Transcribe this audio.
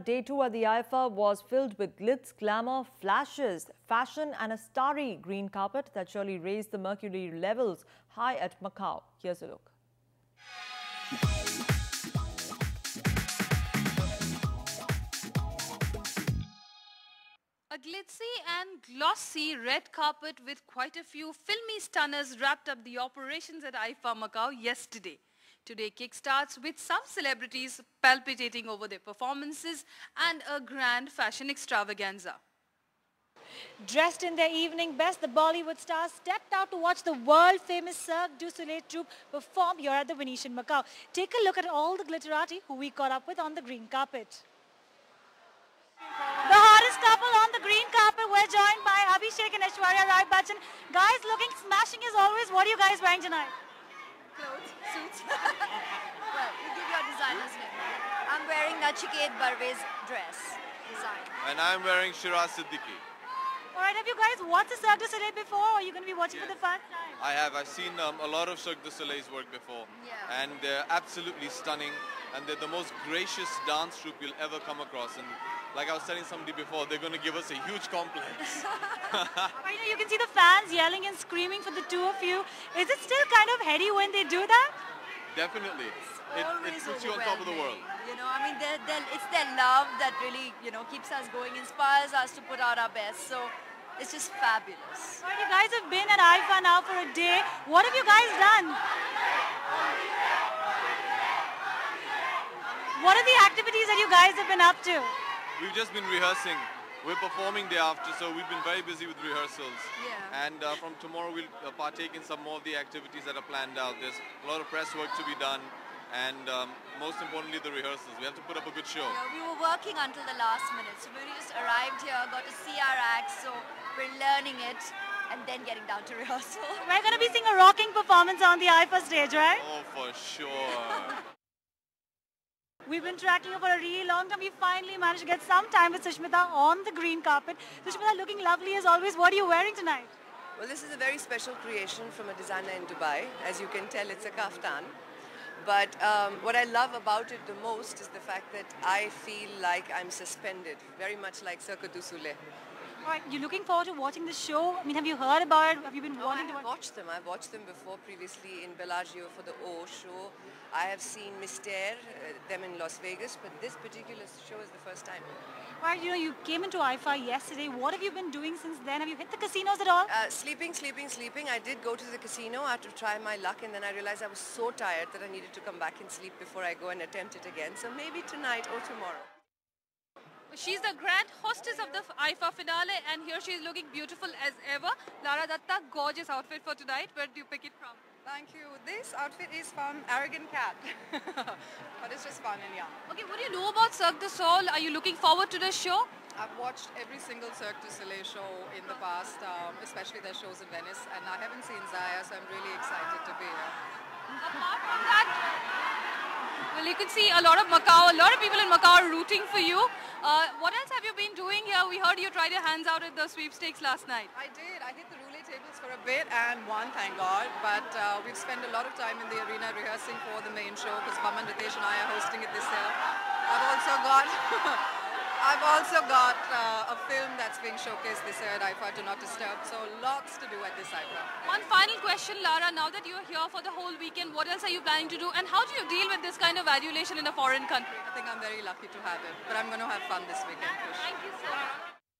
Day 2 at the IFA was filled with glitz, glamour, flashes, fashion and a starry green carpet that surely raised the mercury levels high at Macau. Here's a look. A glitzy and glossy red carpet with quite a few filmy stunners wrapped up the operations at IFA Macau yesterday. Today kickstarts with some celebrities palpitating over their performances and a grand fashion extravaganza. Dressed in their evening best, the Bollywood stars stepped out to watch the world-famous Cirque du Soleil troupe perform here at the Venetian Macau. Take a look at all the glitterati who we caught up with on the green carpet. The hottest couple on the green carpet, we're joined by Abhishek and Aishwarya Rai Bachchan. Guys looking smashing as always. What are you guys wearing tonight? Clothes, suits. Well, you give your designer's name. I'm wearing Nachiket Barve's dress design. And I'm wearing Shiraz Siddiqui. Alright, have you guys watched the Cirque du Soleil before, or are you going to be watching for the first time? I have. I've seen a lot of Cirque du Soleil's work before. Yeah. And they're absolutely stunning. And they're the most gracious dance troupe you'll ever come across. And like I was telling somebody before, they're going to give us a huge complex. Right, you can see the fans yelling and screaming for the two of you. Is it still kind of heady when they do that? Definitely. It puts you on top of the world. You know, I mean, it's their love that really, keeps us going, inspires us to put out our best. So it's just fabulous. Right, you guys have been at IFA now for a day. What have you guys done? What are the activities that you guys have been up to? We've just been rehearsing. We're performing day after, so we've been very busy with rehearsals. Yeah. And from tomorrow we'll partake in some more of the activities that are planned out. There's a lot of press work to be done, and most importantly the rehearsals. We have to put up a good show. Yeah, we were working until the last minute, so we just arrived here, got to see our acts, so we're learning it and then getting down to rehearsal. We're going to be seeing a rocking performance on the IFA stage, right? Oh, for sure. We've been tracking you for a really long time. We finally managed to get some time with Sushmita on the green carpet. Sushmita, looking lovely as always. What are you wearing tonight? Well, this is a very special creation from a designer in Dubai. As you can tell, it's a kaftan. But what I love about it the most is the fact that I feel like I'm suspended, very much like Cirque du Soleil. All right, you're looking forward to watching the show. I mean, have you heard about it? Have you been wanting to I've watch? watched them. I've watched them before, previously in Bellagio for the O show. I have seen Mystère, them in Las Vegas, but this particular show is the first time. All right, you came into IFA yesterday. What have you been doing since then? Have you hit the casinos at all? Sleeping. I did go to the casino. I had to try my luck, and then I realized I was so tired that I needed to come back and sleep before I go and attempt it again. So maybe tonight or tomorrow. She's the grand hostess of the IFA finale, and here she is looking beautiful as ever. Lara Datta, gorgeous outfit for tonight. Where do you pick it from? Thank you. This outfit is from Arrogant Cat. But it's just fun and yeah. Okay, what do you know about Cirque du Soleil? Are you looking forward to the show? I've watched every single Cirque du Soleil show in the past, especially their shows in Venice, and I haven't seen Zaya, so I'm really excited to be here. Apart from that, well, you can see a lot of people in Macau are rooting for you. What else have you been doing here? We heard you tried your hands out at the sweepstakes last night. I did. I hit the roulette tables for a bit and won, thank God. But we've spent a lot of time in the arena rehearsing for the main show because Baman, Ritesh and I are hosting it this year. I've also got a film that's being showcased this year at IFA, Do Not Disturb. So lots to do at this IFA. One final question, Lara. Now that you're here for the whole weekend, what else are you planning to do? And how do you deal with this kind of adulation in a foreign country? I think I'm very lucky to have it. But I'm going to have fun this weekend for sure. Thank you so